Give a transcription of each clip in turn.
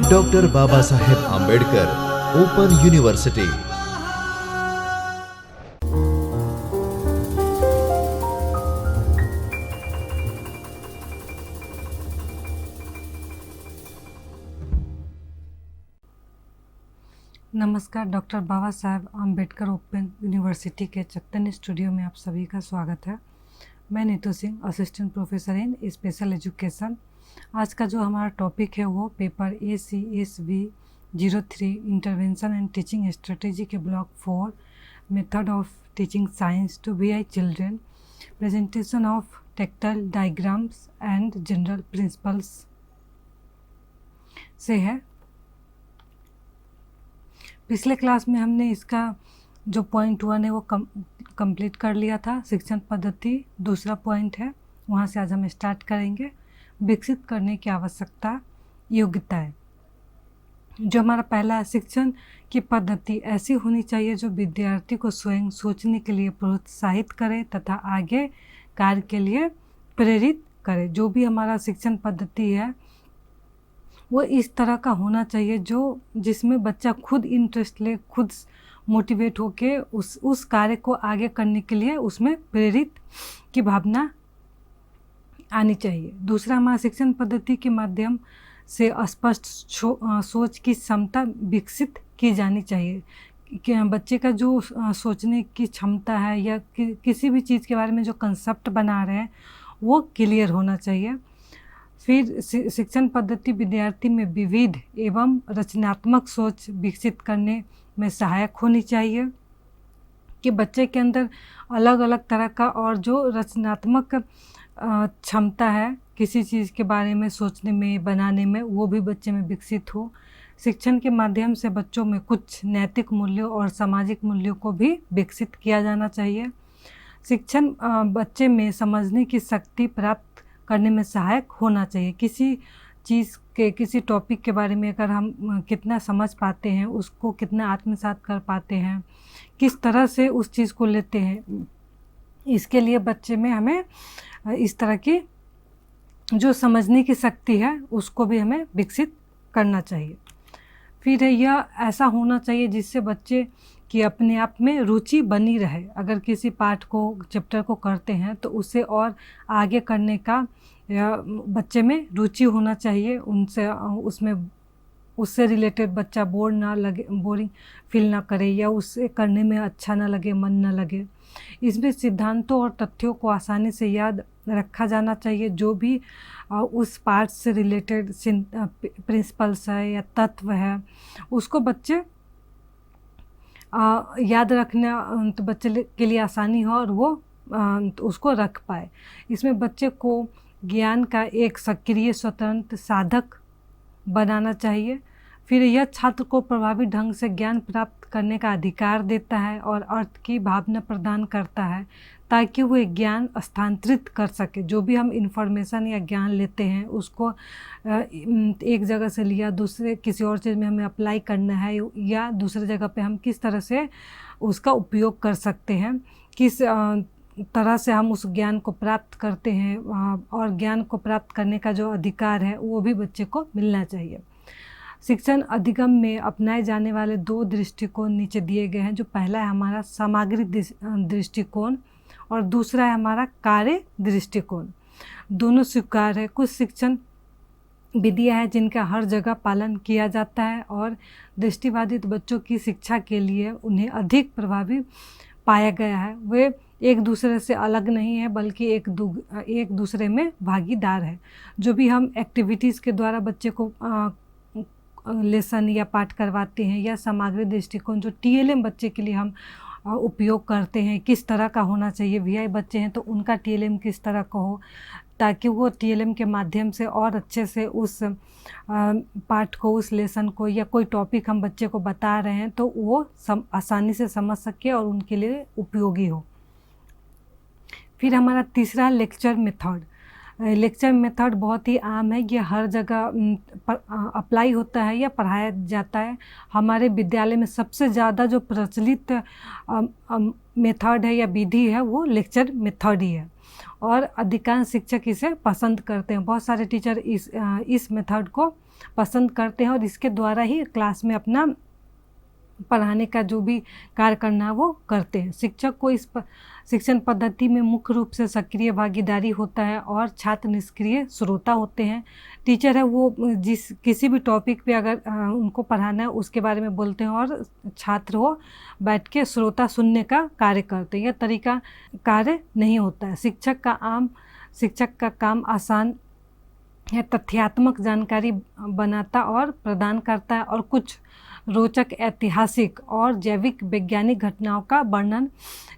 Doctor Baba Saheb Ambedkar open university. नमस्कार, doctor Baba Saheb Ambedkar open university के चैतन्य studio में आप सभी का स्वागत है। मैं Neetu Singh, assistant professor in special education. आज का जो हमारा टॉपिक है वो paper ACSB 03 intervention and teaching strategy के block 4 method of teaching science to VI children, presentation of tactile diagrams and general principles से है। पिछले क्लास में हमने इसका जो पॉइंट 1 है वो कंप्लीट कर लिया था। शिक्षण पद्धति दूसरा पॉइंट है, वहाँ से आज हम स्टार्ट करेंगे। विकसित करने की आवश्यकता, योग्यताएं। जो हमारा पहला है, शिक्षण की पद्धति ऐसी होनी चाहिए जो विद्यार्थी को स्वयं सोचने के लिए प्रोत्साहित करे तथा आगे कार्य के लिए प्रेरित करे। जो भी हमारा शिक्षण पद्धति है वो इस तरह का होना चाहिए जिसमें बच्चा खुद इंटरेस्ट ले, खुद मोटिवेट होके उस कार्य को आगे करने के लिए उसमें प्रेरित की भावना आनी चाहिए। दूसरा, हमारा शिक्षण पद्धति के माध्यम से स्पष्ट सोच की क्षमता विकसित की जानी चाहिए। कि बच्चे का जो सोचने की क्षमता है या किसी भी चीज़ के बारे में जो कंसेप्ट बना रहे हैं वो क्लियर होना चाहिए। फिर शिक्षण पद्धति विद्यार्थी में विविध एवं रचनात्मक सोच विकसित करने में सहायक होनी चाहिए। कि बच्चे के अंदर अलग अलग तरह का और जो रचनात्मक क्षमता है किसी चीज़ के बारे में सोचने में, बनाने में, वो भी बच्चे में विकसित हो। शिक्षण के माध्यम से बच्चों में कुछ नैतिक मूल्यों और सामाजिक मूल्यों को भी विकसित किया जाना चाहिए। शिक्षण बच्चे में समझने की शक्ति प्राप्त करने में सहायक होना चाहिए। किसी चीज़ के, किसी टॉपिक के बारे में अगर हम कितना समझ पाते हैं, उसको कितना आत्मसात कर पाते हैं, किस तरह से उस चीज़ को लेते हैं, इसके लिए बच्चे में हमें इस तरह की जो समझने की शक्ति है उसको भी हमें विकसित करना चाहिए। फिर यह ऐसा होना चाहिए जिससे बच्चे की अपने आप में रुचि बनी रहे। अगर किसी पाठ को, चैप्टर को करते हैं तो उसे और आगे करने का बच्चे में रुचि होना चाहिए। उससे रिलेटेड बच्चा बोरिंग फील ना करे या उससे करने में अच्छा ना लगे, मन ना लगे। इसमें सिद्धांतों और तथ्यों को आसानी से याद रखा जाना चाहिए। जो भी उस पाठ से रिलेटेड प्रिंसिपल्स है या तत्व है उसको बच्चे याद रखना तो बच्चे के लिए आसानी हो और वो उसको रख पाए। इसमें बच्चे को ज्ञान का एक सक्रिय स्वतंत्र साधक बनाना चाहिए। फिर यह छात्र को प्रभावी ढंग से ज्ञान प्राप्त करने का अधिकार देता है और अर्थ की भावना प्रदान करता है ताकि वो ज्ञान स्थानांतरित कर सके। जो भी हम इंफॉर्मेशन या ज्ञान लेते हैं उसको एक जगह से लिया दूसरे किसी और चीज़ में हमें अप्लाई करना है या दूसरे जगह पे हम किस तरह से उसका उपयोग कर सकते हैं, किस तरह से हम उस ज्ञान को प्राप्त करते हैं और ज्ञान को प्राप्त करने का जो अधिकार है वो भी बच्चे को मिलना चाहिए। शिक्षण अधिगम में अपनाए जाने वाले 2 दृष्टिकोण नीचे दिए गए हैं। जो पहला है हमारा सामग्री दृष्टिकोण और दूसरा है हमारा कार्य दृष्टिकोण। दोनों स्वीकार है। कुछ शिक्षण विधियाँ हैं जिनका हर जगह पालन किया जाता है और दृष्टिबाधित बच्चों की शिक्षा के लिए उन्हें अधिक प्रभावी पाया गया है। वे एक दूसरे से अलग नहीं है बल्कि एक दूसरे में भागीदार है। जो भी हम एक्टिविटीज़ के द्वारा बच्चे को लेसन या पाठ करवाते हैं या सामग्री दृष्टिकोण जो TLM बच्चे के लिए हम उपयोग करते हैं, किस तरह का होना चाहिए। VI बच्चे हैं तो उनका TLM किस तरह का हो ताकि वो TLM के माध्यम से और अच्छे से उस पाठ को, उस लेसन को या कोई टॉपिक हम बच्चे को बता रहे हैं तो वो आसानी से समझ सके और उनके लिए उपयोगी हो। फिर हमारा तीसरा लेक्चर मेथड। लेक्चर मेथड बहुत ही आम है, ये हर जगह अप्लाई होता है या पढ़ाया जाता है। हमारे विद्यालय में सबसे ज़्यादा जो प्रचलित मेथड है या विधि है वो लेक्चर मेथड ही है। और अधिकांश शिक्षक इसे पसंद करते हैं। बहुत सारे टीचर इस मेथड को पसंद करते हैं और इसके द्वारा ही क्लास में अपना पढ़ाने का जो भी कार्य करना है वो करते हैं। शिक्षक को इस शिक्षण पद्धति में मुख्य रूप से सक्रिय भागीदारी होता है और छात्र निष्क्रिय श्रोता होते हैं। टीचर है वो किसी भी टॉपिक पे अगर उनको पढ़ाना है उसके बारे में बोलते हैं और छात्र वो बैठ के श्रोता सुनने का कार्य करते हैं। यह तरीका कार्य नहीं होता है। शिक्षक का काम आसान है, तथ्यात्मक जानकारी बनाता और प्रदान करता है और कुछ रोचक ऐतिहासिक और जैविक वैज्ञानिक घटनाओं का वर्णन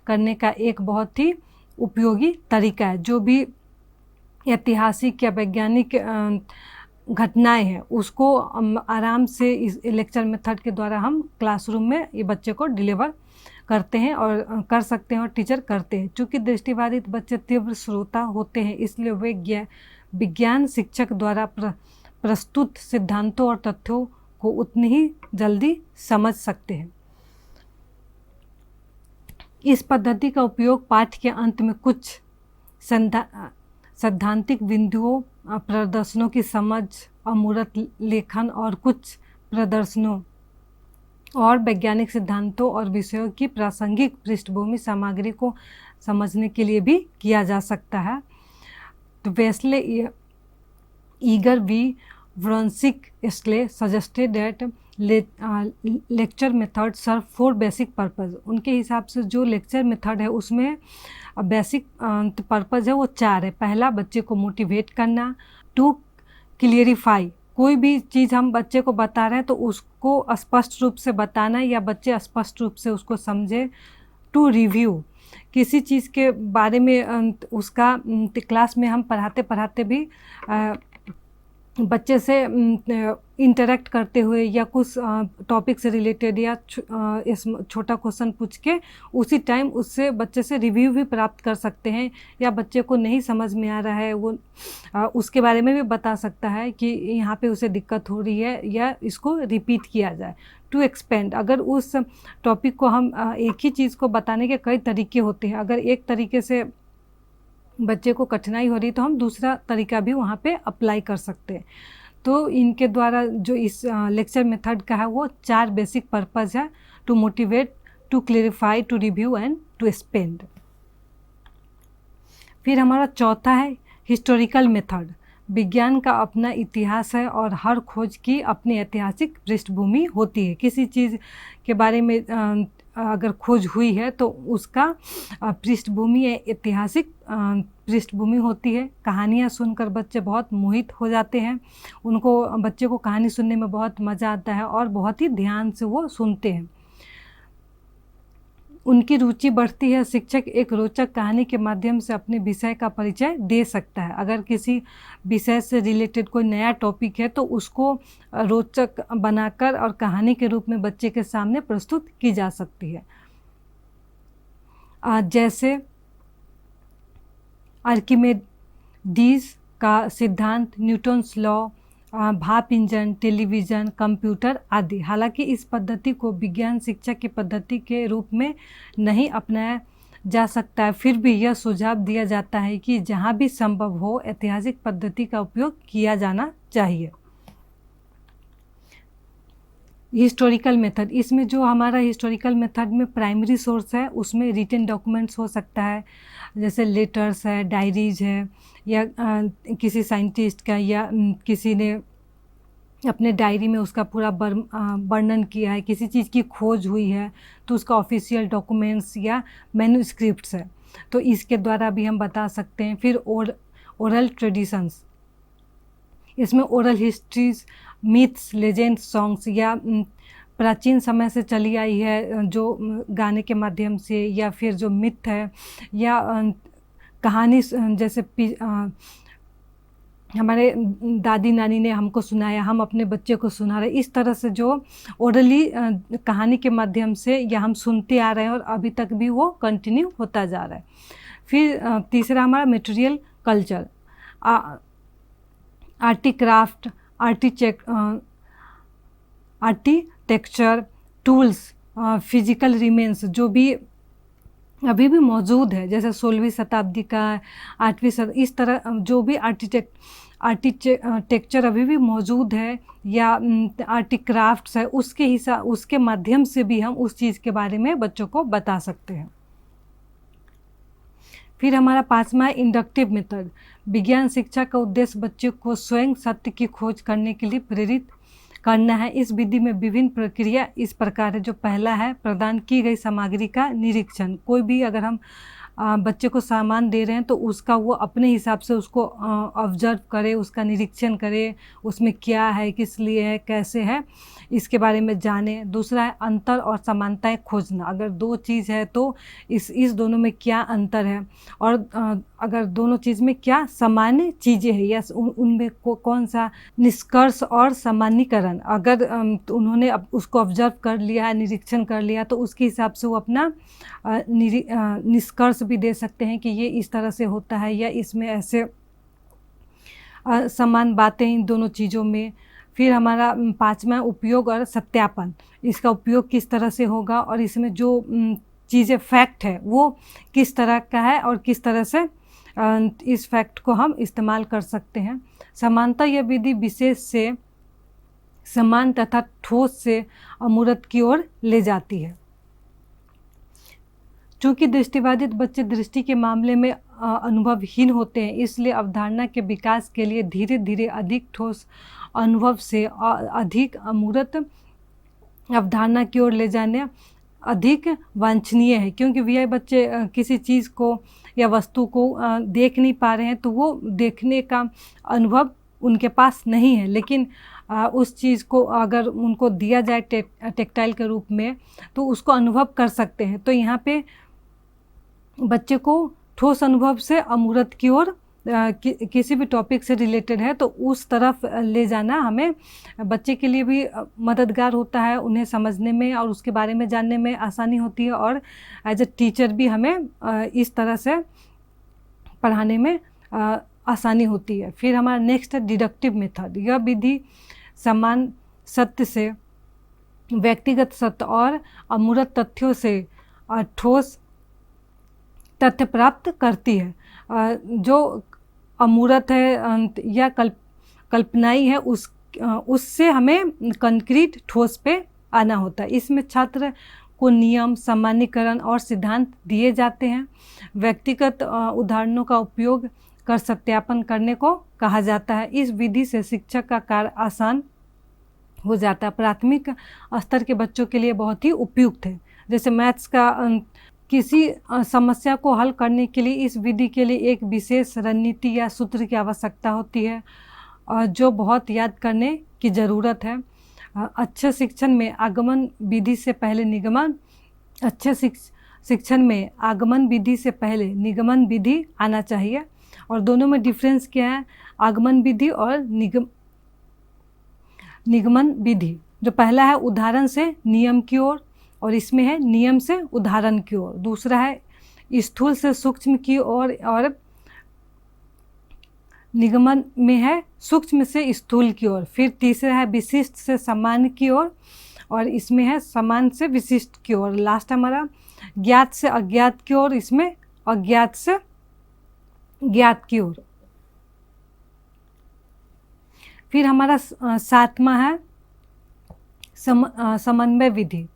करने का एक बहुत ही उपयोगी तरीका है। जो भी ऐतिहासिक या वैज्ञानिक घटनाएं हैं उसको आराम से इस लेक्चर मेथड के द्वारा हम क्लासरूम में ये बच्चे को डिलीवर करते हैं और कर सकते हैं और टीचर करते हैं। चूँकि दृष्टिबाधित बच्चे तीव्र श्रोता होते हैं इसलिए वे विज्ञान शिक्षक द्वारा प्रस्तुत सिद्धांतों और तथ्यों को उतनी ही जल्दी समझ सकते हैं। इस पद्धति का उपयोग पाठ के अंत में कुछ सैद्धांतिक बिंदुओं, प्रदर्शनों की समझ, अमूर्त लेखन और कुछ प्रदर्शनों और वैज्ञानिक सिद्धांतों और विषयों की प्रासंगिक पृष्ठभूमि सामग्री को समझने के लिए भी किया जा सकता है। तो वेस्ले ईगर वी Vronsky suggested that lecture method serve 4 basic purpose। उनके हिसाब से जो लेक्चर मेथड है उसमें बेसिक पर्पज़ है वो 4 है। पहला, बच्चे को मोटिवेट करना। 2, क्लियरिफाई, कोई भी चीज़ हम बच्चे को बता रहे हैं तो उसको स्पष्ट रूप से बताना या बच्चे स्पष्ट रूप से उसको समझे। 2, रिव्यू, किसी चीज़ के बारे में उसका क्लास में हम पढ़ाते भी बच्चे से इंटरेक्ट करते हुए या कुछ टॉपिक से रिलेटेड या छोटा क्वेश्चन पूछ के उसी टाइम उससे बच्चे से रिव्यू भी प्राप्त कर सकते हैं। या बच्चे को नहीं समझ में आ रहा है वो उसके बारे में भी बता सकता है कि यहाँ पे उसे दिक्कत हो रही है या इसको रिपीट किया जाए। टू एक्सपेंड, अगर उस टॉपिक को हम एक ही चीज़ को बताने के कई तरीके होते हैं, अगर एक तरीके से बच्चे को कठिनाई हो रही तो हम दूसरा तरीका भी वहाँ पे अप्लाई कर सकते हैं। तो इनके द्वारा जो इस लेक्चर मेथड का है वो 4 बेसिक पर्पज़ है। To motivate, to clarify, to review and to expand. फिर हमारा चौथा है हिस्टोरिकल मेथड। विज्ञान का अपना इतिहास है और हर खोज की अपनी ऐतिहासिक पृष्ठभूमि होती है। किसी चीज़ के बारे में अगर खोज हुई है तो उसका पृष्ठभूमि ऐतिहासिक पृष्ठभूमि होती है। कहानियाँ सुनकर बच्चे बहुत मोहित हो जाते हैं। बच्चे को कहानी सुनने में बहुत मज़ा आता है और बहुत ही ध्यान से वो सुनते हैं। उनकी रुचि बढ़ती है। शिक्षक एक रोचक कहानी के माध्यम से अपने विषय का परिचय दे सकता है। अगर किसी विषय से रिलेटेड कोई नया टॉपिक है तो उसको रोचक बनाकर और कहानी के रूप में बच्चे के सामने प्रस्तुत की जा सकती है। जैसे आर्किमेडीज का सिद्धांत, न्यूटन्स लॉ, भाप इंजन, टेलीविज़न, कंप्यूटर आदि। हालांकि इस पद्धति को विज्ञान शिक्षा की पद्धति के रूप में नहीं अपनाया जा सकता है, फिर भी यह सुझाव दिया जाता है कि जहां भी संभव हो ऐतिहासिक पद्धति का उपयोग किया जाना चाहिए। हिस्टोरिकल मेथड, इसमें जो हमारा हिस्टोरिकल मेथड में प्राइमरी सोर्स है उसमें रिटन डॉक्यूमेंट्स हो सकता है, जैसे लेटर्स है, डायरीज है, या किसी साइंटिस्ट का या किसी ने अपने डायरी में उसका पूरा वर्णन किया है, किसी चीज़ की खोज हुई है तो उसका ऑफिशियल डॉक्यूमेंट्स या मैन्युस्क्रिप्ट्स है, तो इसके द्वारा भी हम बता सकते हैं। फिर ओरल ट्रेडिशंस, इसमें oral histories, myths, legends, songs या प्राचीन समय से चली आई है जो गाने के माध्यम से, या फिर जो मिथ है या कहानी, जैसे हमारे दादी नानी ने हमको सुनाया, हम अपने बच्चे को सुना रहे, इस तरह से जो ओरली कहानी के माध्यम से या हम सुनते आ रहे हैं और अभी तक भी वो कंटिन्यू होता जा रहा है। फिर तीसरा हमारा material culture, artcraft, architecture, tools, physical remains, जो भी अभी भी मौजूद है, जैसे 16वीं शताब्दी का, 8वीं इस तरह जो भी आर्किटेक्चर अभी भी मौजूद है, या आर्टिक्राफ्ट्स है, उसके माध्यम से भी हम उस चीज़ के बारे में बच्चों को बता सकते हैं। फिर हमारा 5वां है इंडक्टिव मेथड। विज्ञान शिक्षा का उद्देश्य बच्चों को स्वयं सत्य की खोज करने के लिए प्रेरित करना है। इस विधि में विभिन्न प्रक्रिया इस प्रकार है। जो पहला है, प्रदान की गई सामग्री का निरीक्षण। कोई भी अगर हम बच्चे को सामान दे रहे हैं तो उसका वो अपने हिसाब से उसको ऑब्जर्व करे, उसका निरीक्षण करे, उसमें क्या है, किस लिए है, कैसे है, इसके बारे में जाने। दूसरा है अंतर और समानताएं खोजना। अगर दो चीज़ है तो इस दोनों में क्या अंतर है, और अगर दोनों चीज़ में क्या सामान्य चीज़ें हैं, या उनमें कौन सा निष्कर्ष और सामान्यीकरण। अगर उन्होंने उसको ऑब्जर्व कर लिया है, निरीक्षण कर लिया, तो उसके हिसाब से वो अपना निष्कर्ष भी दे सकते हैं कि ये इस तरह से होता है, या इसमें ऐसे समान बातें इन दोनों चीज़ों में। फिर हमारा 5वां उपयोग और सत्यापन। इसका उपयोग किस तरह से होगा, और इसमें जो चीज़ें फैक्ट है वो किस तरह का है, और किस तरह से इस फैक्ट को हम इस्तेमाल कर सकते हैं। समानता यह विधि विशेष से समान तथा ठोस से अमूर्त की ओर ले जाती है। चूँकि दृष्टिबाधित बच्चे दृष्टि के मामले में अनुभवहीन होते हैं, इसलिए अवधारणा के विकास के लिए धीरे धीरे अधिक ठोस अनुभव से अधिक अमूर्त अवधारणा की ओर ले जाने अधिक वांछनीय है। क्योंकि वह बच्चे किसी चीज़ को या वस्तु को देख नहीं पा रहे हैं, तो वो देखने का अनुभव उनके पास नहीं है, लेकिन उस चीज़ को अगर उनको दिया जाए टेक्टाइल के रूप में, तो उसको अनुभव कर सकते हैं। तो यहाँ पे बच्चे को ठोस अनुभव से अमूर्त की ओर किसी भी टॉपिक से रिलेटेड है तो उस तरफ ले जाना हमें बच्चे के लिए भी मददगार होता है। उन्हें समझने में और उसके बारे में जानने में आसानी होती है, और एज ए टीचर भी हमें इस तरह से पढ़ाने में आसानी होती है। फिर हमारा नेक्स्ट है डिडक्टिव मेथड। यह विधि समान सत्य से, व्यक्तिगत सत्य और अमूर्त तथ्यों से ठोस तथ्य प्राप्त करती है। जो अमूर्त है या कल्पनाई है, उससे हमें कंक्रीट ठोस पे आना होता है। इसमें छात्र को नियम, सामान्यीकरण और सिद्धांत दिए जाते हैं। व्यक्तिगत उदाहरणों का उपयोग कर सत्यापन करने को कहा जाता है। इस विधि से शिक्षक का कार्य आसान हो जाता है। प्राथमिक स्तर के बच्चों के लिए बहुत ही उपयुक्त है। जैसे मैथ्स का किसी समस्या को हल करने के लिए इस विधि के लिए एक विशेष रणनीति या सूत्र की आवश्यकता होती है, जो बहुत याद करने की ज़रूरत है। अच्छे शिक्षण में आगमन विधि से पहले निगमन, अच्छे शिक्षण में आगमन विधि से पहले निगमन विधि आना चाहिए। और दोनों में डिफरेंस क्या है? आगमन विधि और निगमन विधि। जो पहला है उदाहरण से नियम की ओर, और इसमें है नियम से उदाहरण की ओर। दूसरा है स्थूल से सूक्ष्म की ओर, और निगमन में है सूक्ष्म से स्थूल की ओर। फिर तीसरा है विशिष्ट से सामान्य की ओर, और इसमें है समान से विशिष्ट की ओर। लास्ट हमारा ज्ञात से अज्ञात की ओर, इसमें अज्ञात से ज्ञात की ओर। फिर हमारा 7वां है समन्वय विधि,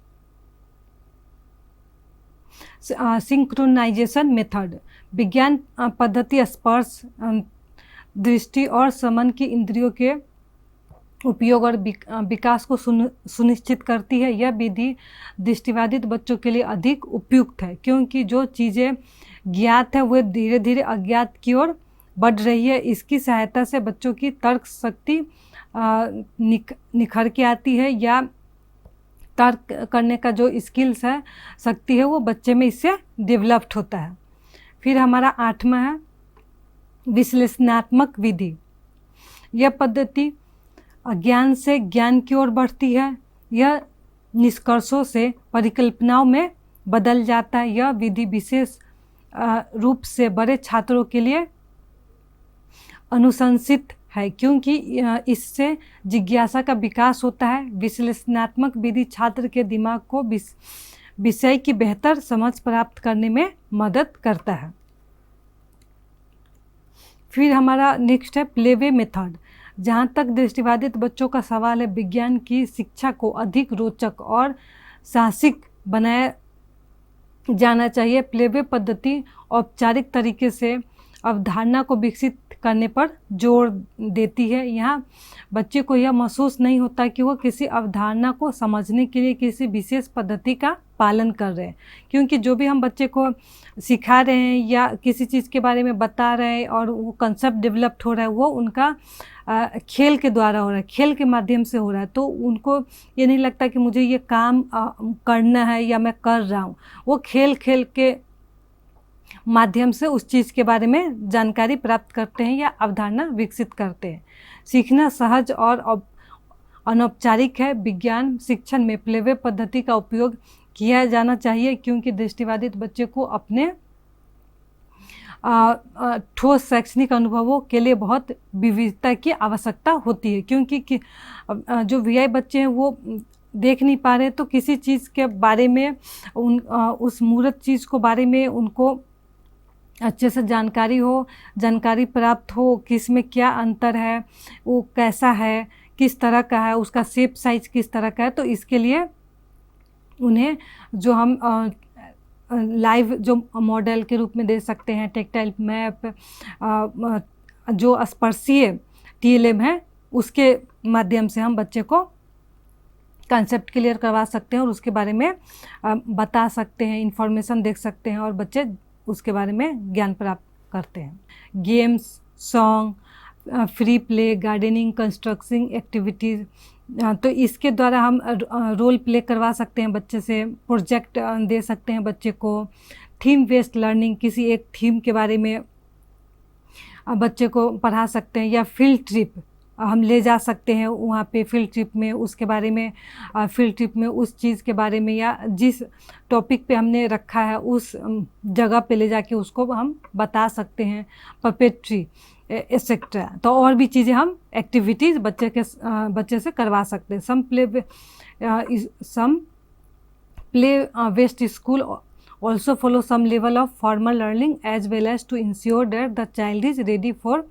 सिंक्रोनाइजेशन मेथड। विज्ञान पद्धति स्पर्श, दृष्टि और समन की इंद्रियों के उपयोग और विकास को सुनिश्चित करती है। यह विधि दृष्टिबाधित बच्चों के लिए अधिक उपयुक्त है, क्योंकि जो चीज़ें ज्ञात है वह धीरे धीरे अज्ञात की ओर बढ़ रही है। इसकी सहायता से बच्चों की तर्क शक्ति निखर के आती है, या तर्क करने का जो स्किल्स है, शक्ति है, वो बच्चे में इससे डेवलप्ड होता है। फिर हमारा 8वां है विश्लेषणात्मक विधि। यह पद्धति अज्ञान से ज्ञान की ओर बढ़ती है। यह निष्कर्षों से परिकल्पनाओं में बदल जाता है। यह विधि विशेष रूप से बड़े छात्रों के लिए अनुशंसित है, क्योंकि इससे जिज्ञासा का विकास होता है। विश्लेषणात्मक विधि छात्र के दिमाग को विषय की बेहतर समझ प्राप्त करने में मदद करता है। फिर हमारा नेक्स्ट है प्लेवे मेथड। जहाँ तक दृष्टिबाधित बच्चों का सवाल है, विज्ञान की शिक्षा को अधिक रोचक और साहसिक बनाया जाना चाहिए। प्लेवे पद्धति औपचारिक तरीके से अवधारणा को विकसित करने पर जोर देती है। यहाँ बच्चे को यह महसूस नहीं होता कि वो किसी अवधारणा को समझने के लिए किसी विशेष पद्धति का पालन कर रहे हैं, क्योंकि जो भी हम बच्चे को सिखा रहे हैं या किसी चीज़ के बारे में बता रहे हैं और वो कंसेप्ट डेवलप्ड हो रहा है, वो उनका खेल के द्वारा हो रहा है, खेल के माध्यम से हो रहा है। तो उनको ये नहीं लगता कि मुझे ये काम करना है या मैं कर रहा हूँ। वो खेल के माध्यम से उस चीज़ के बारे में जानकारी प्राप्त करते हैं या अवधारणा विकसित करते हैं। सीखना सहज और अनौपचारिक है। विज्ञान शिक्षण में प्लेवे पद्धति का उपयोग किया जाना चाहिए, क्योंकि दृष्टिबाधित बच्चे को अपने ठोस शैक्षणिक अनुभवों के लिए बहुत विविधता की आवश्यकता होती है। क्योंकि जो वीआई बच्चे हैं वो देख नहीं पा रहे, तो किसी चीज़ के बारे में उस मूर्त चीज़ को बारे में उनको अच्छे से जानकारी प्राप्त हो, किस में क्या अंतर है, वो कैसा है, किस तरह का है, उसका शेप साइज किस तरह का है। तो इसके लिए उन्हें जो हम लाइव जो मॉडल के रूप में दे सकते हैं, टेक्टाइल मैप, जो स्पर्शीय टीएलएम है, उसके माध्यम से हम बच्चे को कंसेप्ट क्लियर करवा सकते हैं और उसके बारे में बता सकते हैं, इंफॉर्मेशन देख सकते हैं और बच्चे उसके बारे में ज्ञान प्राप्त करते हैं। Games, song, free play, gardening, construction activities, तो इसके द्वारा हम रोल प्ले करवा सकते हैं बच्चे से, प्रोजेक्ट दे सकते हैं बच्चे को। थीम बेस्ड लर्निंग, किसी एक थीम के बारे में बच्चे को पढ़ा सकते हैं, या फील्ड ट्रिप हम ले जा सकते हैं वहाँ पे फील्ड ट्रिप में, उसके बारे में फील्ड ट्रिप में उस चीज़ के बारे में या जिस टॉपिक पे हमने रखा है उस जगह पे ले जाके उसको हम बता सकते हैं। पपेट्री एक्सेट्रा, तो और भी चीज़ें हम एक्टिविटीज़ बच्चे से करवा सकते हैं। Some play west school also follow some level of formal learning as well as to ensure that the child is ready for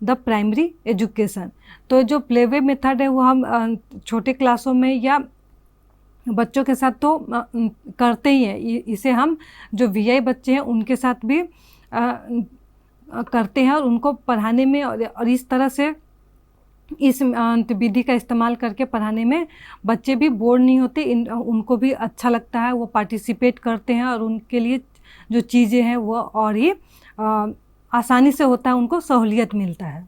the primary education. तो जो प्लेवे मेथड है वो हम छोटे क्लासों में या बच्चों के साथ तो करते ही हैं, इसे हम जो वीआई बच्चे हैं उनके साथ भी करते हैं और उनको पढ़ाने में और इस तरह से इस विधि का इस्तेमाल करके पढ़ाने में बच्चे भी बोर नहीं होते, उनको भी अच्छा लगता है, वो पार्टिसिपेट करते हैं और उनके लिए जो चीज़ें हैं वो और ही आसानी से होता है, उनको सहूलियत मिलता है।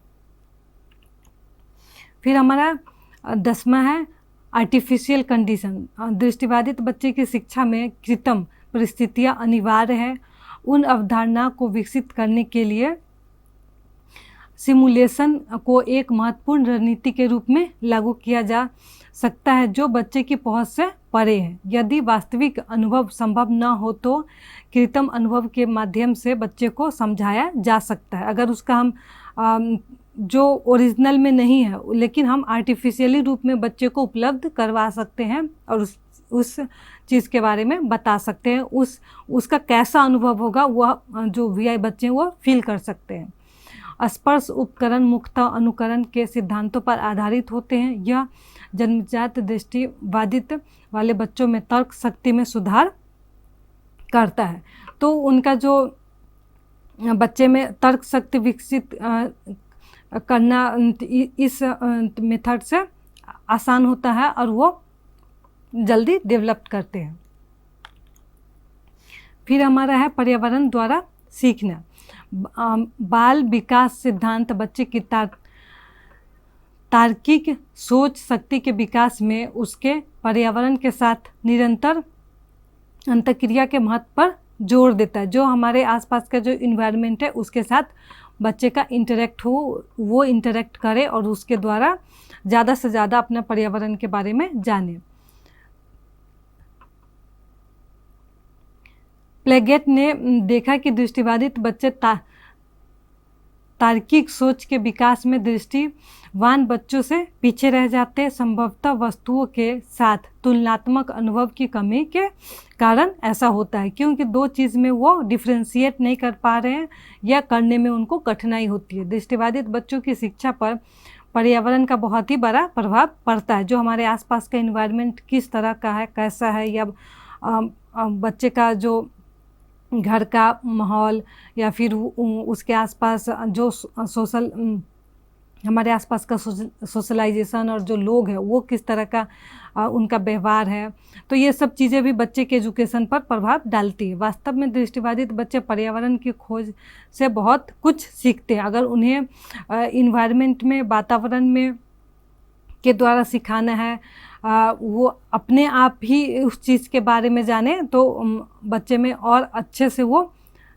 फिर हमारा 10वां है आर्टिफिशियल कंडीशन। दृष्टिबाधित बच्चे की शिक्षा में कृत्रिम परिस्थितियाँ अनिवार्य है। उन अवधारणा को विकसित करने के लिए सिमुलेशन को एक महत्वपूर्ण रणनीति के रूप में लागू किया जा सकता है जो बच्चे की पहुंच से परे है। यदि वास्तविक अनुभव संभव न हो तो कृत्रिम अनुभव के माध्यम से बच्चे को समझाया जा सकता है। अगर उसका हम जो ओरिजिनल में नहीं है लेकिन हम आर्टिफिशियली रूप में बच्चे को उपलब्ध करवा सकते हैं और उस चीज़ के बारे में बता सकते हैं, उसका कैसा अनुभव होगा वह जो वीआई बच्चे हैं वो फील कर सकते हैं। स्पर्श उपकरण मुख्यतः अनुकरण के सिद्धांतों पर आधारित होते हैं। यह जन्मजात दृष्टिबाधित वाले बच्चों में तर्क शक्ति में सुधार करता है। तो उनका जो बच्चे में तर्क शक्ति विकसित करना इस मेथड से आसान होता है और वो जल्दी डेवलप करते हैं। फिर हमारा है पर्यावरण द्वारा सीखना। बाल विकास सिद्धांत बच्चे की तार्किक सोच शक्ति के विकास में उसके पर्यावरण के साथ निरंतर अंतःक्रिया के महत्व पर जोर देता है। जो हमारे आसपास का जो इन्वायरमेंट है उसके साथ बच्चे का इंटरेक्ट हो, वो इंटरेक्ट करे और उसके द्वारा ज़्यादा से ज़्यादा अपने पर्यावरण के बारे में जाने। प्लेगेट ने देखा कि दृष्टिबाधित बच्चे तार्किक सोच के विकास में दृष्टिवान बच्चों से पीछे रह जाते हैं। संभवतः वस्तुओं के साथ तुलनात्मक अनुभव की कमी के कारण ऐसा होता है, क्योंकि दो चीज़ में वो डिफ्रेंशिएट नहीं कर पा रहे हैं या करने में उनको कठिनाई होती है। दृष्टिबाधित बच्चों की शिक्षा पर पर्यावरण का बहुत ही बड़ा प्रभाव पड़ता है। जो हमारे आसपास का इन्वायरमेंट किस तरह का है, कैसा है, या बच्चे का जो घर का माहौल या फिर उसके आसपास जो सोशल हमारे आसपास का सोशलाइजेशन और जो लोग हैं वो किस तरह का उनका व्यवहार है, तो ये सब चीज़ें भी बच्चे के एजुकेशन पर प्रभाव डालती है। वास्तव में दृष्टिबाधित बच्चे पर्यावरण की खोज से बहुत कुछ सीखते हैं। अगर उन्हें इन्वायरमेंट में, वातावरण में के द्वारा सिखाना है, वो अपने आप ही उस चीज़ के बारे में जाने, तो बच्चे में और अच्छे से वो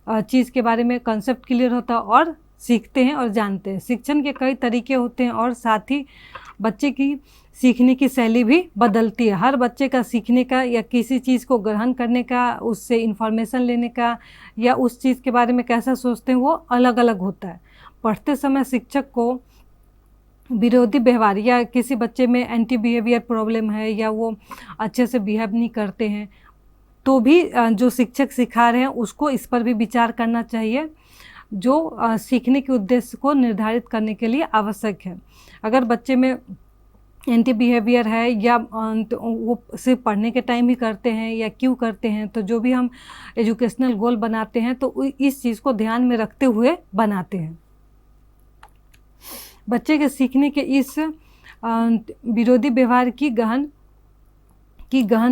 चीज़ के बारे में कंसेप्ट क्लियर होता है और सीखते हैं और जानते हैं। शिक्षण के कई तरीके होते हैं और साथ ही बच्चे की सीखने की शैली भी बदलती है। हर बच्चे का सीखने का या किसी चीज़ को ग्रहण करने का, उससे इंफॉर्मेशन लेने का या उस चीज़ के बारे में कैसा सोचते हैं वो अलग अलग होता है। पढ़ते समय शिक्षक को विरोधी व्यवहार या किसी बच्चे में एंटी बिहेवियर प्रॉब्लम है या वो अच्छे से बिहेव नहीं करते हैं, तो भी जो शिक्षक सिखा रहे हैं उसको इस पर भी विचार करना चाहिए, जो सीखने के उद्देश्य को निर्धारित करने के लिए आवश्यक है। अगर बच्चे में एंटी बिहेवियर है या तो वो सिर्फ पढ़ने के टाइम ही करते हैं या क्यों करते हैं, तो जो भी हम एजुकेशनल गोल बनाते हैं तो इस चीज़ को ध्यान में रखते हुए बनाते हैं। बच्चे के सीखने के इस विरोधी व्यवहार की गहन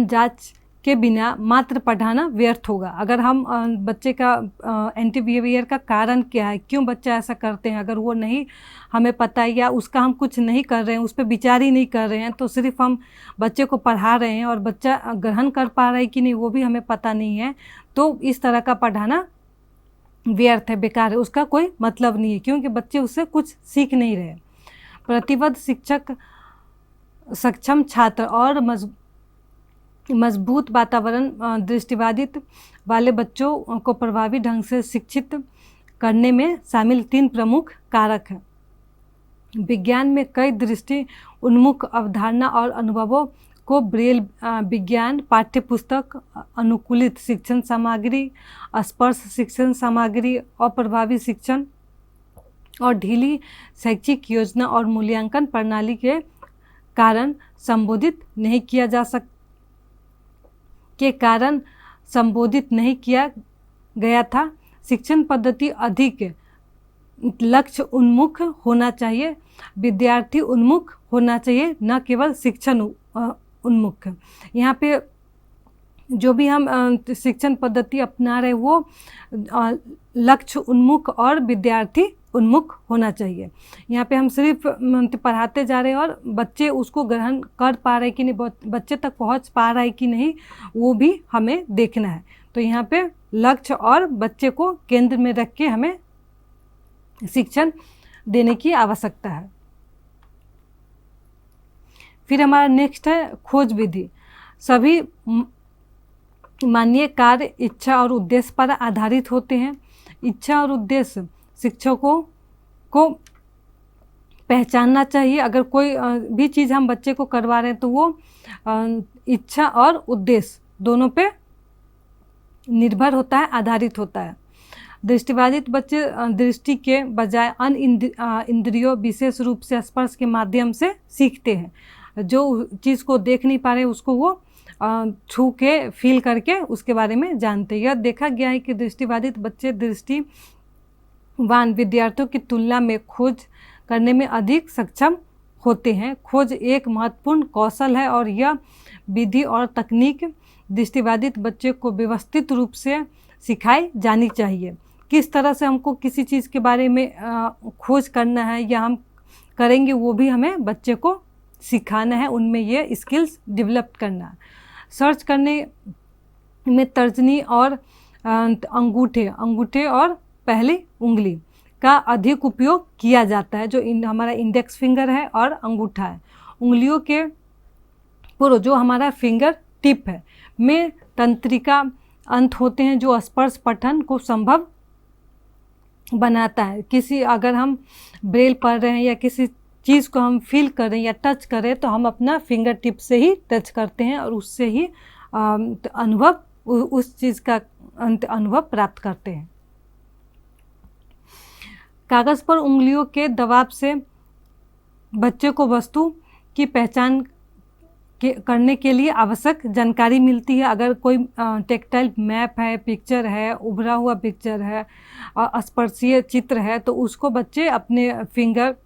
जांच के बिना मात्र पढ़ाना व्यर्थ होगा। अगर हम बच्चे का एंटी बिहेवियर का कारण क्या है, क्यों बच्चा ऐसा करते हैं, अगर वो नहीं हमें पता है या उसका हम कुछ नहीं कर रहे हैं, उस पर विचार ही नहीं कर रहे हैं, तो सिर्फ हम बच्चे को पढ़ा रहे हैं और बच्चा ग्रहण कर पा रहा है कि नहीं वो भी हमें पता नहीं है, तो इस तरह का पढ़ाना व्यर्थ है, बेकार है, उसका कोई मतलब नहीं है, क्योंकि बच्चे उससे कुछ सीख नहीं रहे। प्रतिबद्ध शिक्षक, सक्षम छात्र और मजबूत वातावरण दृष्टिबाधित वाले बच्चों को प्रभावी ढंग से शिक्षित करने में शामिल 3 प्रमुख कारक हैं। विज्ञान में कई दृष्टि उन्मुख अवधारणा और अनुभवों को ब्रेल विज्ञान पाठ्यपुस्तक, अनुकूलित शिक्षण सामग्री, स्पर्श शिक्षण सामग्री, अप्रभावी शिक्षण और ढीली शैक्षिक योजना और मूल्यांकन प्रणाली के कारण संबोधित नहीं किया गया था। शिक्षण पद्धति अधिक लक्ष्य उन्मुख होना चाहिए, विद्यार्थी उन्मुख होना चाहिए, न केवल शिक्षण उन्मुख। यहाँ पे जो भी हम शिक्षण पद्धति अपना रहे वो लक्ष्य उन्मुख और विद्यार्थी उन्मुख होना चाहिए। यहाँ पे हम सिर्फ पढ़ाते जा रहे हैं और बच्चे उसको ग्रहण कर पा रहे कि नहीं, बच्चे तक पहुँच पा रहा है कि नहीं, वो भी हमें देखना है। तो यहाँ पे लक्ष्य और बच्चे को केंद्र में रख के हमें शिक्षण देने की आवश्यकता है। फिर हमारा नेक्स्ट है खोज विधि। सभी मानवीय कार्य इच्छा और उद्देश्य पर आधारित होते हैं। इच्छा और उद्देश्य शिक्षकों को पहचानना चाहिए। अगर कोई भी चीज़ हम बच्चे को करवा रहे हैं तो वो इच्छा और उद्देश्य दोनों पे निर्भर होता है, आधारित होता है। दृष्टिबाधित बच्चे दृष्टि के बजाय अन्य इंद्रियों, विशेष रूप से स्पर्श के माध्यम से सीखते हैं। जो चीज़ को देख नहीं पा रहे उसको वो छू के, फील करके उसके बारे में जानते हैं। यह देखा गया है कि दृष्टिबाधित बच्चे दृष्टिवान विद्यार्थियों की तुलना में खोज करने में अधिक सक्षम होते हैं। खोज एक महत्वपूर्ण कौशल है और यह विधि और तकनीक दृष्टिबाधित बच्चे को व्यवस्थित रूप से सिखाई जानी चाहिए। किस तरह से हमको किसी चीज़ के बारे में खोज करना है या हम करेंगे वो भी हमें बच्चे को सिखाना है, उनमें ये स्किल्स डेवलप करना है। सर्च करने में तर्जनी और अंगूठे और पहली उंगली का अधिक उपयोग किया जाता है। जो हमारा इंडेक्स फिंगर है और अंगूठा है, उंगलियों के पूर्व जो हमारा फिंगर टिप है में तंत्रिका अंत होते हैं जो स्पर्श पठन को संभव बनाता है। किसी अगर हम ब्रेल पढ़ रहे हैं या किसी चीज़ को हम फील करें या टच करें तो हम अपना फिंगर टिप से ही टच करते हैं और उससे ही उस चीज़ का अनुभव प्राप्त करते हैं। कागज़ पर उंगलियों के दबाव से बच्चे को वस्तु की पहचान करने के लिए आवश्यक जानकारी मिलती है। अगर कोई टेक्टाइल मैप है, पिक्चर है, उभरा हुआ पिक्चर है, स्पर्शीय चित्र है, तो उसको बच्चे अपने फिंगर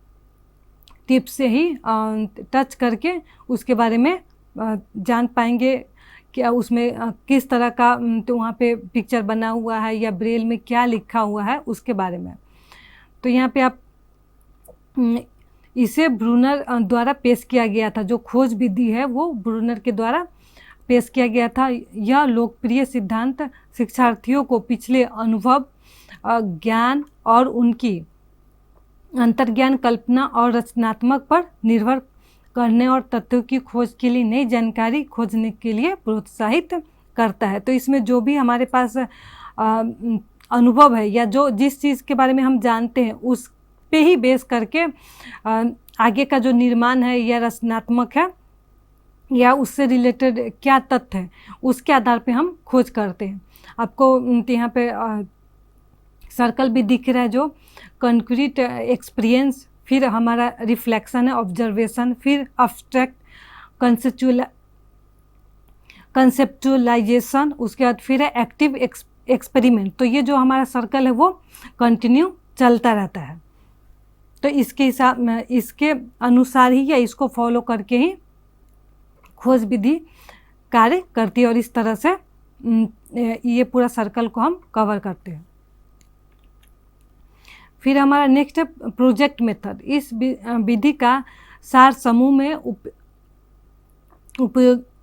टिप से ही टच करके उसके बारे में जान पाएंगे क्या उसमें किस तरह का तो वहाँ पे पिक्चर बना हुआ है या ब्रेल में क्या लिखा हुआ है उसके बारे में। तो यहाँ पे आप इसे ब्रूनर द्वारा पेश किया गया था। जो खोज विधि है वो ब्रूनर के द्वारा पेश किया गया था। यह लोकप्रिय सिद्धांत शिक्षार्थियों को पिछले अनुभव, ज्ञान और उनकी अंतर्ज्ञान, कल्पना और रचनात्मक पर निर्भर करने और तथ्यों की खोज के लिए नई जानकारी खोजने के लिए प्रोत्साहित करता है। तो इसमें जो भी हमारे पास अनुभव है या जो जिस चीज़ के बारे में हम जानते हैं उस पे ही बेस करके आगे का जो निर्माण है या रचनात्मक है या उससे रिलेटेड क्या तथ्य है उसके आधार पे हम खोज करते हैं। आपको यहाँ पे सर्कल भी दिख रहा है जो कंक्रीट एक्सपीरियंस, फिर हमारा रिफ्लेक्शन है, ऑब्जर्वेशन, फिर अब्स्ट्रैक्ट कंसेप्चुअलाइजेशन, उसके बाद फिर है एक्टिव एक्सपेरिमेंट। तो ये जो हमारा सर्कल है वो कंटिन्यू चलता रहता है। तो इसके हिसाब में इसके अनुसार ही या इसको फॉलो करके ही खोज विधि कार्य करती है और इस तरह से ये पूरा सर्कल को हम कवर करते हैं। फिर हमारा नेक्स्ट है प्रोजेक्ट मेथड। इस विधि का सार समूह में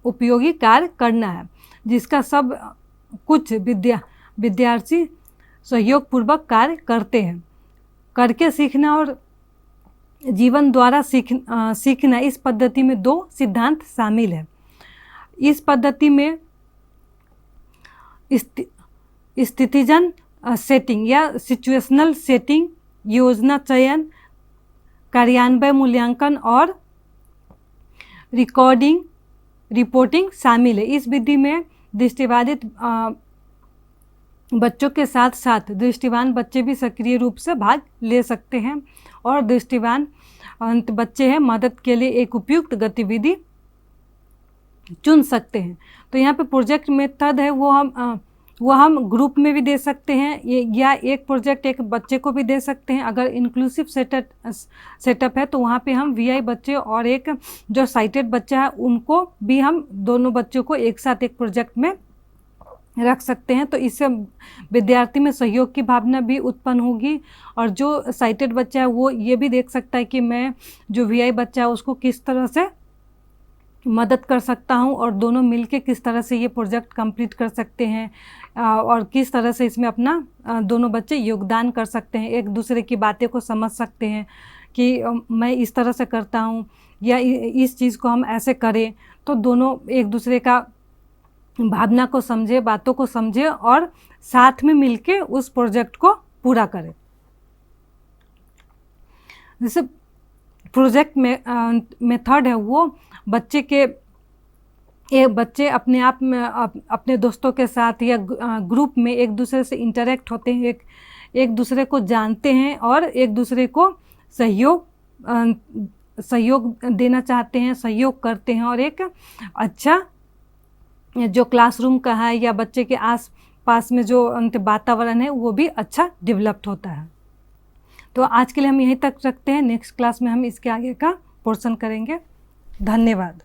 उपयोगी कार्य करना है जिसका सब कुछ विद्यार्थी सहयोग पूर्वक कार्य करते हैं। करके सीखना और जीवन द्वारा सीखना, इस पद्धति में दो सिद्धांत शामिल है। इस पद्धति में स्थितिजन सेटिंग या सिचुएशनल सेटिंग, योजना चयन, कार्यान्वयन, मूल्यांकन और रिपोर्टिंग शामिल है। इस विधि में दृष्टिबाधित बच्चों के साथ साथ दृष्टिवान बच्चे भी सक्रिय रूप से भाग ले सकते हैं और दृष्टिवान बच्चे हैं मदद के लिए एक उपयुक्त गतिविधि चुन सकते हैं। तो यहाँ पे प्रोजेक्ट मेथड है वो हम ग्रुप में भी दे सकते हैं या एक प्रोजेक्ट एक बच्चे को भी दे सकते हैं। अगर इंक्लूसिव सेटअप है तो वहाँ पे हम VI बच्चे और एक जो साइटेड बच्चा है उनको भी हम दोनों बच्चों को एक साथ एक प्रोजेक्ट में रख सकते हैं। तो इससे विद्यार्थी में सहयोग की भावना भी उत्पन्न होगी और जो साइटेड बच्चा है वो ये भी देख सकता है कि मैं जो VI बच्चा है उसको किस तरह से मदद कर सकता हूं और दोनों मिलके किस तरह से ये प्रोजेक्ट कंप्लीट कर सकते हैं और किस तरह से इसमें अपना दोनों बच्चे योगदान कर सकते हैं, एक दूसरे की बातें को समझ सकते हैं कि मैं इस तरह से करता हूं या इस चीज़ को हम ऐसे करें। तो दोनों एक दूसरे का भावना को समझे, बातों को समझे और साथ में मिलके उस प्रोजेक्ट को पूरा करें। जैसे प्रोजेक्ट मेथड है वो बच्चे अपने आप में अपने दोस्तों के साथ या ग्रुप में एक दूसरे से इंटरेक्ट होते हैं, एक दूसरे को जानते हैं और एक दूसरे को सहयोग देना चाहते हैं, सहयोग करते हैं और एक अच्छा जो क्लासरूम का है या बच्चे के आस पास में जो वातावरण है वो भी अच्छा डेवलप्ड होता है। तो आज के लिए हम यहीं तक रखते हैं। नेक्स्ट क्लास में हम इसके आगे का पोर्शन करेंगे। धन्यवाद।